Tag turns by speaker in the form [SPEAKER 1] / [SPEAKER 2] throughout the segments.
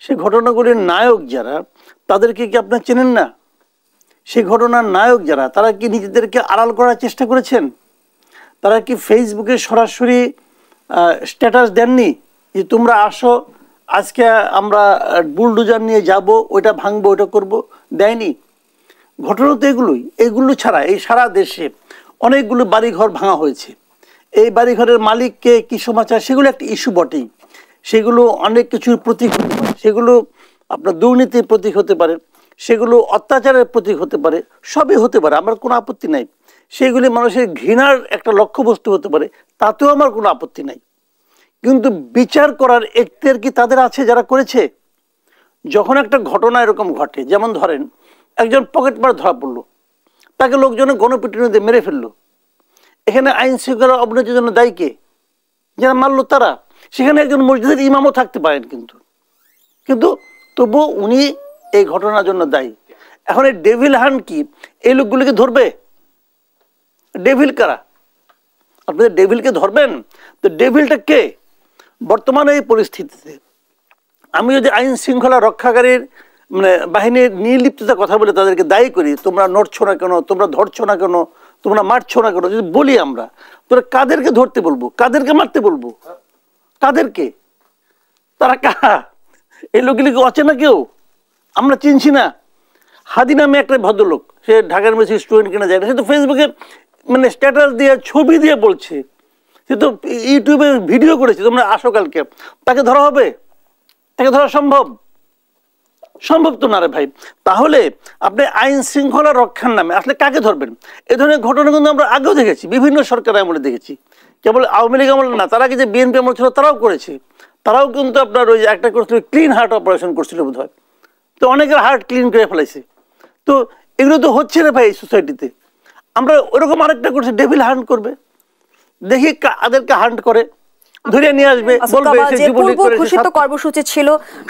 [SPEAKER 1] সেই ঘটনাগুলির নায়ক যারা, তাদেরকে কি আপনারা চেনেন না? সেই ঘটনার নায়ক যারা, তারা কি নিজেদেরকে আড়াল করার চেষ্টা করেছেন? তারা কি ফেসবুকে সরাসরি স্ট্যাটাস দেননি যে তোমরা আসো, আজকে আমরা বুলডোজার নিয়ে যাব, ওইটা ভাঙবো, ওইটা করব? দেয়নি। ঘটনা তো এগুলো ছাড়া এই সারা দেশে অনেকগুলো বাড়িঘর ভাঙা হয়েছে। এই বাড়িঘরের মালিককে কি সমাচার, সেগুলো একটা ইস্যু বটেই। সেগুলো অনেক কিছুর প্রতীক হতে পারে, সেগুলো আপনার দুর্নীতির প্রতীক হতে পারে, সেগুলো অত্যাচারের প্রতীক হতে পারে, সবই হতে পারে, আমার কোনো আপত্তি নাই। সেগুলি মানুষের ঘৃণার একটা লক্ষ্যবস্তু হতে পারে, তাতেও আমার কোনো আপত্তি নাই। কিন্তু বিচার করার এখতিয়ার কি তাদের আছে যারা করেছে? যখন একটা ঘটনা এরকম ঘটে, যেমন ধরেন একজন পকেটমার ধরা পড়লো, তাকে লোকজনে গণপিটুনি দিয়ে মেরে ফেললো, এখানে আইন শৃঙ্খলা অবনতির জন্য দায়ী কে? যারা মারলো তারা। সেখানে একজন মসজিদের ইমামও থাকতে পারেন, কিন্তু তবুও উনি এই ঘটনার জন্য দায়ী। এখন এই ডেভিল হান্ট কি এই লোকগুলিকে ধরবে? ডেভিল কারা? আপনাদের ডেভিলকে ধরবেন? তো ডেভিলটা কে? বর্তমানে এই পরিস্থিতিতে আমি যদি আইন শৃঙ্খলা রক্ষাকারীর বাহিনীর নির্লিপ্ততার কথা বলে তাদেরকে দায়ী করি, তোমরা নড়ছো না কেন, তোমরা ধরছো না কেন, তোমরা মারছো না কেন, যদি বলি আমরা, তোরা কাদেরকে ধরতে বলবো, কাদেরকে মারতে বলবো? কাদেরকে? তারা কারা? এই লোকগুলিকে অচেনা কেউ? আমরা চিনছি না? হাদি নামে একটা ভদ্রলোক, সে ঢাকা ইউনিভার্সিটি স্টুডেন্ট কিনা যায় না, সে তো ফেসবুকে স্ট্যাটাস দিয়ে ছবি দিয়ে বলছে, সে তো ইউটিউবে ভিডিও করেছে তোমরা আসো কালকে। তাকে ধরা হবে? তাকে ধরা সম্ভব? সম্ভব তো না রে ভাই। তাহলে আপনি আইন শৃঙ্খলা রক্ষার নামে আসলে কাকে ধরবেন? এ ধরনের ঘটনা কিন্তু আমরা আগেও দেখেছি, বিভিন্ন সরকার আমলে দেখেছি, কেবল আওয়ামী লীগ আমলে না, তারা কি যে বিএনপি আমল ছিল তারাও করেছে। তারাও কিন্তু আপনার ওই যে একটা করছিল ক্লিন হার্ট অপারেশন করছিল বোধ হয়, তো অনেকের হার্ট ক্লিন করে ফেলাইছে। তো এগুলো তো হচ্ছে রে ভাই এই সোসাইটিতে। আমরা ওরকম আরেকটা করছি, ডেভিল হান্ট করবে, দেখি কাদেরকে হান্ট করে, ধরে নিয়ে আসবে, বলবে
[SPEAKER 2] যে পূর্ব ঘোষিত কর্মসূচি ছিল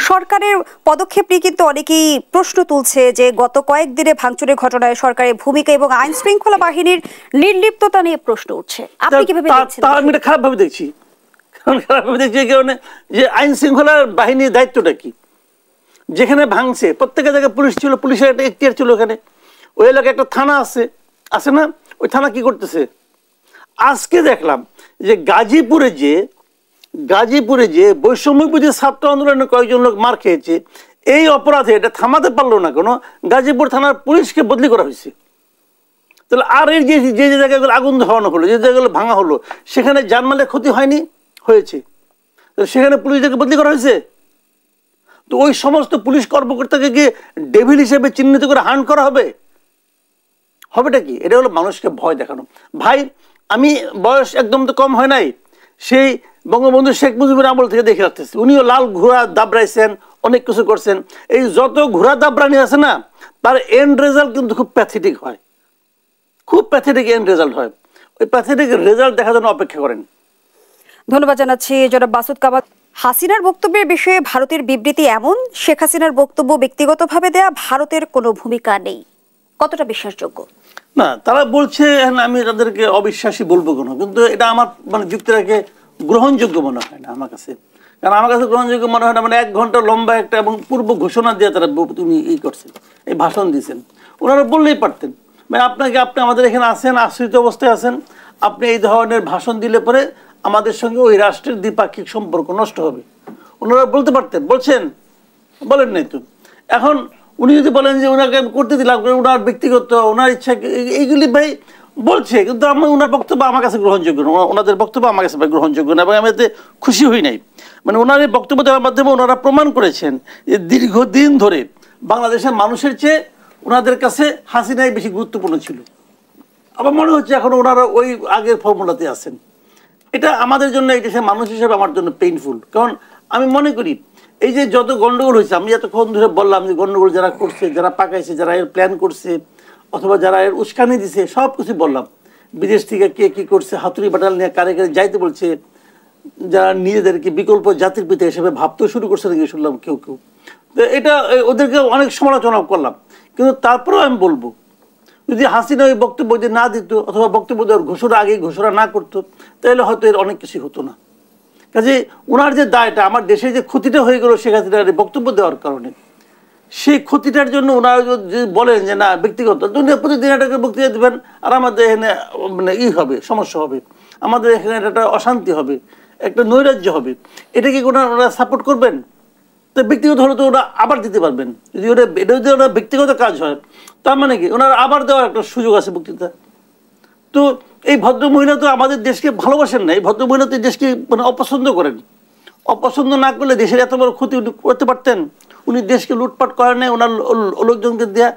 [SPEAKER 2] সরকারের পদক্ষেপ নিয়ে কিন্তু অনেকেই প্রশ্ন তুলছে যে গত কয়েকদিনে ভাঙচুরের ঘটনায় সরকারের ভূমিকা এবং আইন শৃঙ্খলা বাহিনীর নির্লিপ্ততা নিয়ে প্রশ্ন উঠছে। আপনি কিভাবে দেখছেন?
[SPEAKER 1] আমি এটা খারাপভাবে দেখছি। খারাপভাবে দেখছি এই কারণে যে আইন শৃঙ্খলা বাহিনীর দায়িত্বটা কি? যেখানে ভাঙছে প্রত্যেকের জায়গায় পুলিশ ছিল, পুলিশের একটা এখতিয়ার ছিল, ওখানে ওই এলাকায় একটা থানা আছে না? ওই থানা কি করতেছে? আজকে দেখলাম যে গাজীপুরে যে বৈষম্যবিরোধী ছাত্র আন্দোলনে কয়েকজন লোক মার খেয়েছে, এই অপরাধে এটা থামাতে পারলো না কেন? গাজীপুর থানার পুলিশকে বদলি করা হয়েছে। তাহলে আর এই যে যে জায়গাগুলো আগুন ধরানো হলো, যে জায়গাগুলো ভাঙা হলো, সেখানে জানমালের ক্ষতি হয়নি? হয়েছে। সেখানে পুলিশদেরকে বদলি করা হয়েছে। তো ওই সমস্ত পুলিশ কর্মকর্তাকে গিয়ে ডেভিল হিসেবে চিহ্নিত করে হান্ট করা হবে? হবেটা কি? এটা হলো মানুষকে ভয় দেখানো। ভাই আমি বয়স একদম তো কম হয় নাই, সেই বঙ্গবন্ধু শেখ মুজিবুর আমল থেকে দেখে রাখতেছি, উনিও লাল ঘোড়া দাবড়াইছেন, অনেক কিছু করছেন। এই যত ঘোড়া দাবড়ানি আছে না, তার এন্ড রেজাল্ট কিন্তু খুব প্যাথেটিক হয়, খুব প্যাথেটিক এন্ড রেজাল্ট হয়। ওই প্যাথেটিক রেজাল্ট দেখার জন্য অপেক্ষা করেন।
[SPEAKER 2] ধন্যবাদ জানাচ্ছি জনাব মাসুদ কামাল। হাসিনার বক্তব্যের বিষয়ে ভারতের বিবৃতি এমন, শেখ হাসিনার বক্তব্য ব্যক্তিগতভাবে দেয়া, ভারতের কোনো ভূমিকা নেই, কতটা বিশ্বাসযোগ্য?
[SPEAKER 1] না, তারা বলছে, আমি তাদেরকে অবিশ্বাসী বলবো কেন, কিন্তু এটা আমার যুক্তিটাকে গ্রহণযোগ্য মনে হয় না আমার কাছে। কারণ আমার কাছে গ্রহণযোগ্য মনে হয় না, 1 ঘন্টা লম্বা একটা এবং পূর্ব ঘোষণা দিয়ে তারা তুমি করছেন, এই ভাষণ দিয়েছেন। ওনারা বললেই পারতেন, আপনি আমাদের এখানে আসেন, আশ্রিত অবস্থায় আছেন, আপনি এই ধরনের ভাষণ দিলে পরে আমাদের সঙ্গে ওই রাষ্ট্রের দ্বিপাক্ষিক সম্পর্ক নষ্ট হবে। ওনারা বলতে পারতেন, বলেন নাই তো। এখন উনি যদি বলেন যে ওনাকে করতে দিলাম, ওনার ব্যক্তিগত ওনার ইচ্ছা, এইগুলি ভাই বলছে, কিন্তু ওনার বক্তব্য আমার কাছে গ্রহণযোগ্য না, ওনাদের বক্তব্য আমার কাছে গ্রহণযোগ্য না, এবং আমি এতে খুশি হই নাই। ওনার এই বক্তব্য দেওয়ার মাধ্যমে ওনারা প্রমাণ করেছেন যে দীর্ঘদিন ধরে বাংলাদেশের মানুষের চেয়ে ওনাদের কাছে হাসিনাই বেশি গুরুত্বপূর্ণ ছিল। আমার মনে হচ্ছে এখন ওনারা ওই আগের ফর্মুলাতে আছেন। এটা আমাদের জন্য, এই দেশের মানুষ হিসেবে আমার জন্য পেইনফুল। কারণ আমি মনে করি এই যে যত গন্ডগোল হয়েছে, আমি এতক্ষণ ধরে বললাম যে গন্ডগোল যারা করছে, যারা পাকাইছে, যারা এর প্ল্যান করছে, অথবা যারা এর উস্কানি দিছে, সব কিছু বললাম। বিদেশ থেকে কে কী করছে, হাতুড়ি বাটাল নিয়ে কারে কারে যাইতে বলছে, যারা নিজেদেরকে বিকল্প জাতির পিতা হিসেবে ভাবতেও শুরু করছে নাকি শুনলাম কেউ। তো এটা ওদেরকে অনেক সমালোচনা করলাম, কিন্তু তারপরেও আমি বলবো, যদি হাসিনা ওই বক্তব্য যদি না দিত, অথবা বক্তব্য দেওয়ার ঘোষণা আগে ঘোষণা না করতো, তাহলে হয়তো এর অনেক কিছু হতো না। কাজে ওনার যে দায়টা, আমার দেশে যে ক্ষতিটা হয়ে গেল শেখ হাসিনার বক্তব্য দেওয়ার কারণে, সেই ক্ষতিটার জন্য ওনারা যদি বলেন যে না ব্যক্তিগত, প্রতিদিন একটা বক্তৃতা দেবেন আর আমাদের এখানে মানে হবে, সমস্যা হবে, আমাদের এখানে একটা অশান্তি হবে, একটা নৈরাজ্য হবে, এটা কি ওনারা সাপোর্ট করবেন? তো ব্যক্তিগত হলে তো ওরা আবার দিতে পারবেন। যদি এটা যদি ওরা ব্যক্তিগত কাজ হয়, তার মানে কি ওনারা আবার দেওয়ার একটা সুযোগ আছে বক্তৃতা। তো এই ভদ্র মহিলা তো আমাদের দেশকে ভালোবাসেন না, এই ভদ্র মহিলা তো দেশকে মানে অপছন্দ করেন। অপছন্দ না করলে দেশের এত বড় ক্ষতি করতে পারতেন? উনি দেশকে লুটপাট করেন নাই, ওনার লোকজনকে দেয়া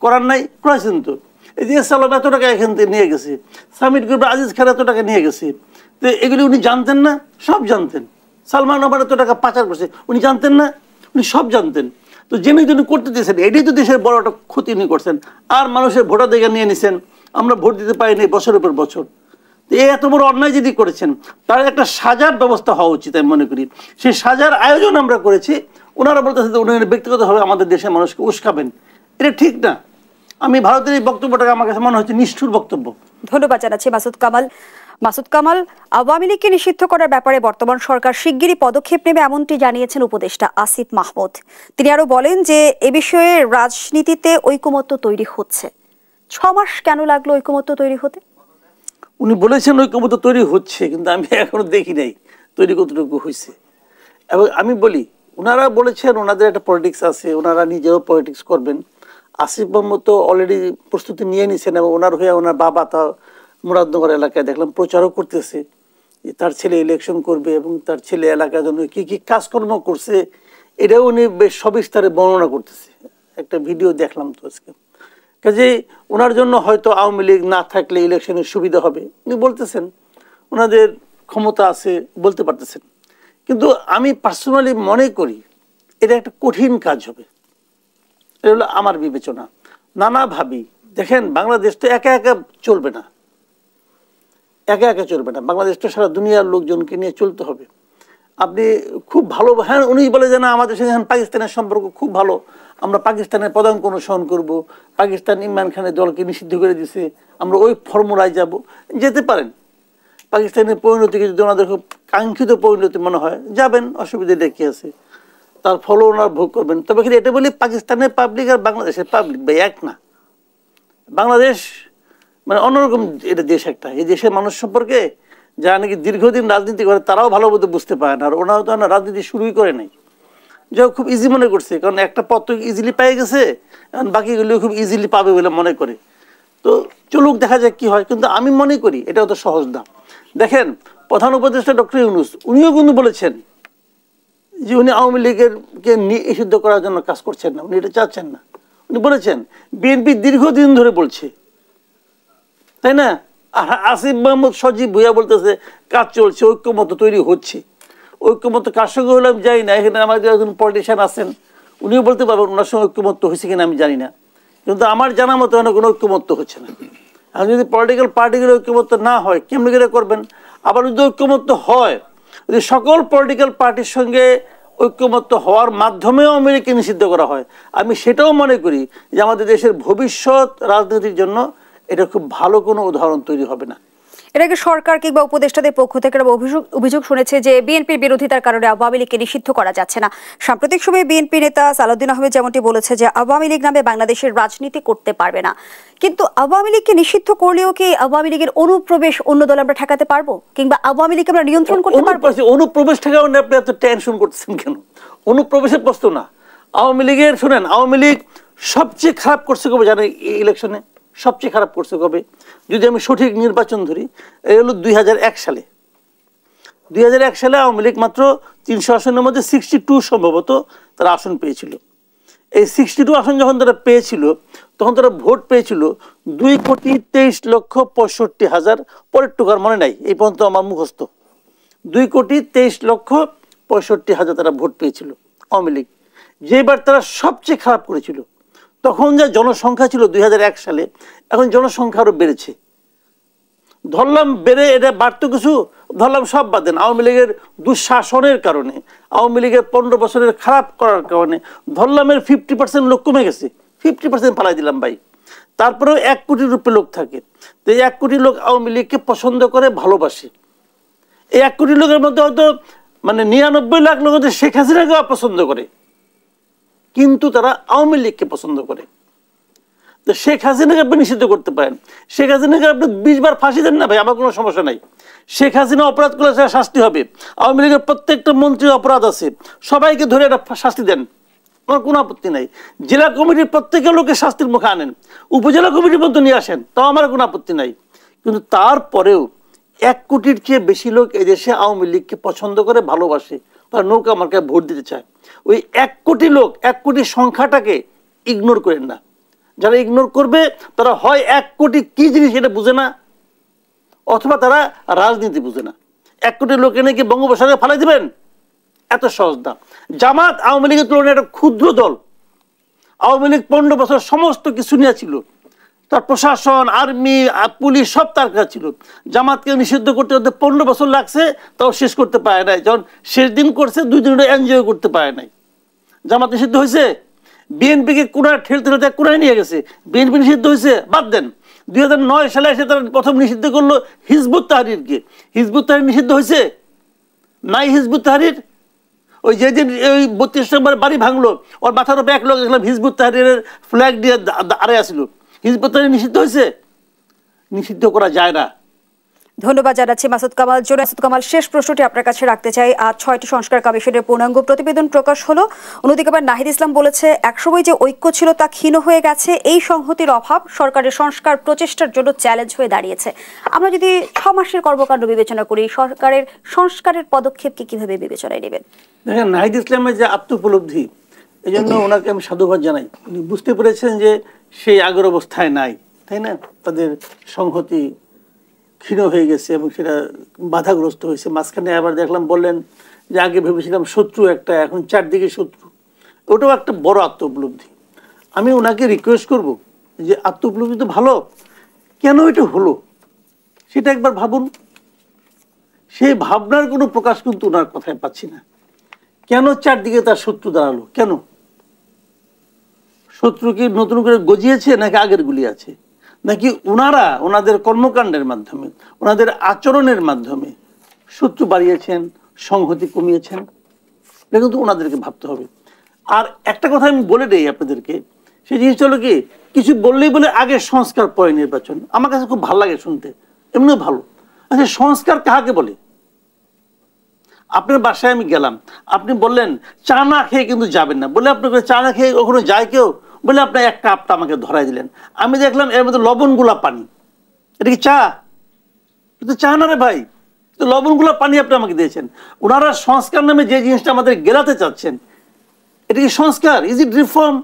[SPEAKER 1] করার নাই, করেছেন তো। এই যে সালাম এত টাকা এখান থেকে নিয়ে গেছে, সামিট গ্রুপের আজিজ খান এত টাকা নিয়ে গেছে, তো এগুলি উনি জানতেন না? সব জানতেন। সালমান ওমর এত টাকা পাচার করছে, উনি জানতেন না? উনি সব জানতেন। তো জেনে যিনি করতে দিয়েছেন, এটাই তো দেশের বড় একটা ক্ষতি উনি করছেন। আর মানুষের ভোটাধিকার নিয়ে নিছেন, আমরা ভোট দিতে পারিনি বছরের পর বছর। এই এত বড় অন্যায় যদি করেছেন, তার একটা সাজার ব্যবস্থা হওয়া উচিত আমি মনে করি। সেই সাজার আয়োজন আমরা করেছি, ওনারা বলতেছে যে উনি ব্যক্তিগতভাবে আমাদের দেশের মানুষকে উস্কাবেন, এটা ঠিক না। আমি ভারতের এই বক্তব্যটাকে আমার কাছে মনে হচ্ছে নিষ্ঠুর বক্তব্য।
[SPEAKER 2] ধন্যবাদ জানাচ্ছি মাসুদ কামাল। মাসুদ কামাল, আওয়ামী লীগকে নিষিদ্ধ করার ব্যাপারে বর্তমান সরকার শিগগিরই পদক্ষেপ নেবে এমনটি জানিয়েছেন উপদেষ্টা আসিফ মাহমুদ। তিনি আরো বলেন যে এ বিষয়ে রাজনীতিতে ঐকমত্য তৈরি হচ্ছে। 6 মাস কেন লাগলো ঐকমত্য তৈরি হতে?
[SPEAKER 1] উনি বলেছেন ঐকমত্য তৈরি হচ্ছে, কিন্তু আমি এখনো দেখি নাই তৈরি কতটুকু হয়েছে। এবং আমি বলি, ওনারা বলেছেন ওনাদের একটা পলিটিক্স আছে, ওনারা নিজেও পলিটিক্স করবেন। আসিফ মাহমুদ তো অলরেডি প্রস্তুতি নিয়ে নিছেন, এবং ওনার হয়ে ওনার বাবা তা মুরাদনগর এলাকায় দেখলাম প্রচারও করতেছে, তার ছেলে ইলেকশন করবে এবং তার ছেলে এলাকার জন্য কি কি কাজকর্ম করছে এটাও উনি বেশ সবিস্তারে বর্ণনা করতেছে। একটা ভিডিও দেখলাম তো আজকে। কাজেই ওনার জন্য হয়তো আওয়ামী লীগ না থাকলে ইলেকশনের সুবিধা হবে উনি বলতেছেন, ওনাদের ক্ষমতা আছে বলতে পারতেছেন। কিন্তু আমি পার্সোনালি মনে করি এটা একটা কঠিন কাজ হবে। এটা হলো আমার বিবেচনা। নানাভাবে দেখেন, বাংলাদেশ তো একা একা চলবে না, একা একা চলবে না। বাংলাদেশটা সারা দুনিয়ার লোকজনকে নিয়ে চলতে হবে। আপনি খুব ভালো, হ্যাঁ উনি বলে যে না আমাদের সঙ্গে পাকিস্তানের সম্পর্ক খুব ভালো, আমরা পাকিস্তানের পদাঙ্ক অনুসরণ করব, পাকিস্তান ইমরান খানের দলকে নিষিদ্ধ করে দিছে, আমরা ওই ফর্মুলায় যাব, যেতে পারেন। পাকিস্তানের পরিণতিকে যদি ওনাদের খুব কাঙ্ক্ষিত পরিণতি মনে হয় যাবেন, অসুবিধা দেখে আছে, তার ফলও ওনার ভোগ করবেন। তবে কিন্তু এটা বলি পাকিস্তানের পাবলিক আর বাংলাদেশের পাবলিক ভাই এক না। বাংলাদেশ মানে অন্যরকম এটা দেশ একটা। এই দেশের মানুষ সম্পর্কে যারা নাকি দীর্ঘদিন রাজনীতি করে তারাও ভালো মতো বুঝতে পারে না, আর ওনারাও তো রাজনীতি শুরুই করে নাই। যা খুব ইজি মনে করছে, কারণ একটা পথ তো ইজিলি পেয়ে গেছে, এখন বাকিগুলো খুব ইজিলি পাবে বলে মনে করে। তো চলুক, দেখা যাক কি হয়। কিন্তু আমি মনে করি এটাও তো সহজ না। দেখেন, প্রধান উপদেষ্টা ডক্টর ইউনূস উনিও কিন্তু বলেছেন যে উনি আওয়ামী লীগের কে নিষিদ্ধ করার জন্য কাজ করছেন না, উনি এটা চাচ্ছেন না। উনি বলেছেন, বিএনপি দীর্ঘদিন ধরে বলছে, তাই না? আসিফ মাহমুদ সজীব ভুইয়া বলতেছে কাজ চলছে, ঐক্যমত্য তৈরি হচ্ছে। ঐক্যমত্য কার সঙ্গে হলে আমি জানি না। এখানে আমাদের একজন পলিটিশিয়ান আছেন, উনিও বলতে পারবেন ওনার সঙ্গে ঐক্যমত্য হয়েছে কিনা আমি জানি না, কিন্তু আমার জানা মতো কোনো ঐক্যমত্য হচ্ছে না। আর যদি পলিটিক্যাল পার্টিগুলো ঐক্যমত্য না হয় কেমনি করে করবেন? আবার যদি ঐক্যমত্য হয়, যদি সকল পলিটিক্যাল পার্টির সঙ্গে ঐক্যমত্য হওয়ার মাধ্যমেও আওয়ামী লীগকে নিষিদ্ধ করা হয়, আমি সেটাও মনে করি যে আমাদের দেশের ভবিষ্যৎ রাজনীতির জন্য এটা খুব ভালো কোনো উদাহরণ তৈরি হবে না।
[SPEAKER 2] এর আগে সরকার কিংবা উপদেষ্টাদের পক্ষ থেকে অভিযোগ শুনেছে যে বিএনপির বিরোধিতার কারণে আওয়ামী লীগকে নিষিদ্ধ করা যাচ্ছে না। সাম্প্রতিক সময়ে বিএনপি নেতা সালাউদ্দিন আহমেদ যেমনটি বলেছে যে আওয়ামী লীগ নামে বাংলাদেশের রাজনীতি করতে পারবে না। কিন্তু আওয়ামী লীগকে নিষিদ্ধ করলেও কি আওয়ামী লীগের অনুপ্রবেশ অন্য দল আমরা ঠেকাতে পারবো, কিংবা আওয়ামী লীগ আমরা নিয়ন্ত্রণ করতে পারবো?
[SPEAKER 1] অনুপ্রবেশ ঠেকাও না, আপনি এত টেনশন করতেছেন কেন? অনুপ্রবেশের প্রশ্ন না। আওয়ামী লীগের শুনেন, আওয়ামী লীগ সবচেয়ে খারাপ করছে কবে জানেন? ইলেকশনে সবচেয়ে খারাপ করছে কবে? যদি আমি সঠিক নির্বাচন ধরি, এই হলো 2001 সালে। 2001 সালে আওয়ামী লীগ মাত্র 300 আসনের মধ্যে 62 সম্ভবত তারা আসন পেয়েছিল। এই 62 আসন যখন তারা পেয়েছিল, তখন তারা ভোট পেয়েছিল 2,23,65,000। পরের টুকার মনে নাই, এই পর্যন্ত আমার মুখস্থ। 2,23,65,000 তারা ভোট পেয়েছিল আওয়ামী লীগ, যেবার তারা সবচেয়ে খারাপ করেছিল। তখন যা জনসংখ্যা ছিল 2001 সালে, এখন জনসংখ্যা আরো বেড়েছে। ধরলাম বেড়ে, এটা বাড়তো কিছু, ধরলাম সব বাদ দেন, আওয়ামী লীগের দুঃশাসনের কারণে, আওয়ামী লীগের 15 বছরের খারাপ করার কারণে ধরলাম এর 50% লোক কমে গেছে। 50% পালাই দিলাম ভাই। তারপরেও 1 কোটির উপরে লোক থাকে। তো 1 কোটি লোক আওয়ামী লীগকে পছন্দ করে, ভালোবাসে। এই 1 কোটি লোকের মধ্যে হয়তো মানে 99 লাখ লোক শেখ হাসিনাকে অপছন্দ করে, কিন্তু তারা আওয়ামী লীগকে পছন্দ করে। তো শেখ হাসিনাকে আপনি নিষিদ্ধ করতে পারেন, শেখ হাসিনাকে আপনি 20 বার ফাঁসি দেন না ভাই, আমার কোনো সমস্যা নাই। শেখ হাসিনা অপরাধ করলে শাস্তি হবে, আওয়ামী লীগের প্রত্যেকটা মন্ত্রীর অপরাধ আছে, সবাইকে ধরে একটা শাস্তি দেন, আমার কোনো আপত্তি নাই। জেলা কমিটির প্রত্যেকের লোকে শাস্তির মুখে আনেন, উপজেলা কমিটির মধ্যে নিয়ে আসেন, তাও আমার কোনো আপত্তি নাই। কিন্তু তারপরেও 1 কোটির চেয়ে বেশি লোক এদেশে আওয়ামী লীগকে পছন্দ করে, ভালোবাসে, তারা নৌকা মার্কায় ভোট দিতে চায়। ওই 1 কোটি লোক, 1 কোটি সংখ্যাটাকে ইগনোর করেন না। যারা ইগনোর করবে তারা হয় 1 কোটি কি জিনিস এটা বুঝে না, অথবা তারা রাজনীতি বুঝে না। 1 কোটি লোক এনে কি বঙ্গোপসাগরে ফালাই দিবেন? এত সহজ না। জামাত আওয়ামী লীগের তুলনায় একটা ক্ষুদ্র দল। আওয়ামী লীগ 15 বছর সমস্ত কিছু নিয়ে ছিল, তার প্রশাসন, আর্মি, পুলিশ সব তার কাছে ছিল। জামাতকে নিষিদ্ধ করতে 15 বছর লাগছে, তাও শেষ করতে পারে নাই। যখন শেষ দিন করছে 2 দিন এনজয় করতে পারে নাই। জামাত নিষিদ্ধ হয়েছে, বিএনপিকে কোনায় ঠেলতে ঠেলতে কোনায় নিয়ে গেছে, বিএনপি নিষিদ্ধ হয়েছে, বাদ দেন। 2009 সালে এসে তারা প্রথম নিষিদ্ধ করলো হিজবুত তাহরিরকে। হিজবুত তাহরির নিষিদ্ধ হয়েছে? নাই হিজবুত তাহরির। ওই যেদিন ওই 32 নম্বর বাড়ি ভাঙলো, ওর মাথার উপরে 1 লোক দেখলাম হিজবুত তাহরিরের ফ্ল্যাগ দিয়ে আড়ে আসছিল। হিজবুত তাহরির নিষিদ্ধ হয়েছে? নিষিদ্ধ করা যায় না।
[SPEAKER 2] ধন্যবাদ জানাচ্ছি মাসুদ কামাল। মাসুদ কামাল, শেষ প্রশ্নটি আপনার কাছে রাখতে চাই। আজ 6টি সংস্কার কমিশনের পূর্ণাঙ্গ প্রতিবেদন প্রকাশ হলো। অন্যদিকে আবার নাহিদ ইসলাম বলেছে একসময় যে ঐক্য ছিল তা ক্ষীণ হয়ে গেছে, এই সংহতির অভাব সরকারের সংস্কার প্রচেষ্টার জন্য চ্যালেঞ্জ হয়ে দাঁড়িয়েছে। আমরা যদি 6 মাসের কর্মকাণ্ড বিবেচনা করি, সরকারের সংস্কারের পদক্ষেপকে কিভাবে বিবেচনায় নেবেন?
[SPEAKER 1] দেখেন, নাহিদ ইসলামের যে আত্মোপলব্ধি, এই জন্য ওনাকে আমি সাধুবাদ জানাই। উনি বুঝতে পেরেছেন যে সেই আগের অবস্থায় নাই, তাই না? তাদের সংহতি ক্ষীণ হয়ে গেছে এবং সেটা বাধাগ্রস্ত হয়েছে। মাঝখানে আবার দেখলাম বললেন যে আগে ভেবেছিলাম শত্রু একটা, এখন 4 দিকে শত্রু। ওটাও একটা বড় আত্মোপলব্ধি। আমি ওনাকে রিকোয়েস্ট করব যে আত্মোপলব্ধি তো ভালো, কেন এটা হলো সেটা একবার ভাবুন। সেই ভাবনার কোনো প্রকাশ কিন্তু ওনার কথায় পাচ্ছি না। কেন 4 দিকে তার শত্রু দাঁড়ালো? কেন? শত্রু কি নতুন করে গজিয়েছে, নাকি আগের গুলি আছে, নাকি ওনারা ওনাদের কর্মকাণ্ডের মাধ্যমে, ওনাদের আচরণের মাধ্যমে শত্রু বাড়িয়েছেন, সংহতি কমিয়েছেন? এটা কিন্তু ওনাদেরকে ভাবতে হবে। আর একটা কথা আমি বলে দেই আপনাদেরকে, সেই জিনিসটা হলো কি, কিছু বললেই বলে আগে সংস্কার পরে নির্বাচন। আমার কাছে খুব ভালো লাগে শুনতে, এমনিও ভালো। আচ্ছা, সংস্কার কাকে বলে? আপনার বাসায় আমি গেলাম, আপনি বললেন চা না খেয়ে কিন্তু যাবেন না, বলে আপনাকে চা না খেয়ে কখনো যায় কেউ? বলে আপনার 1 কাপটা আমাকে ধরাই দিলেন, আমি দেখলাম এর মধ্যে লবণগুলা পানি। এটা কি চা? এটা চা না রে ভাই, তো লবণগুলা পানি আপনি আমাকে দিয়েছেন। ওনারা সংস্কার নামে যে জিনিসটা আমাদের গেলাতে চাচ্ছেন, এটা কি সংস্কার? Is it reform?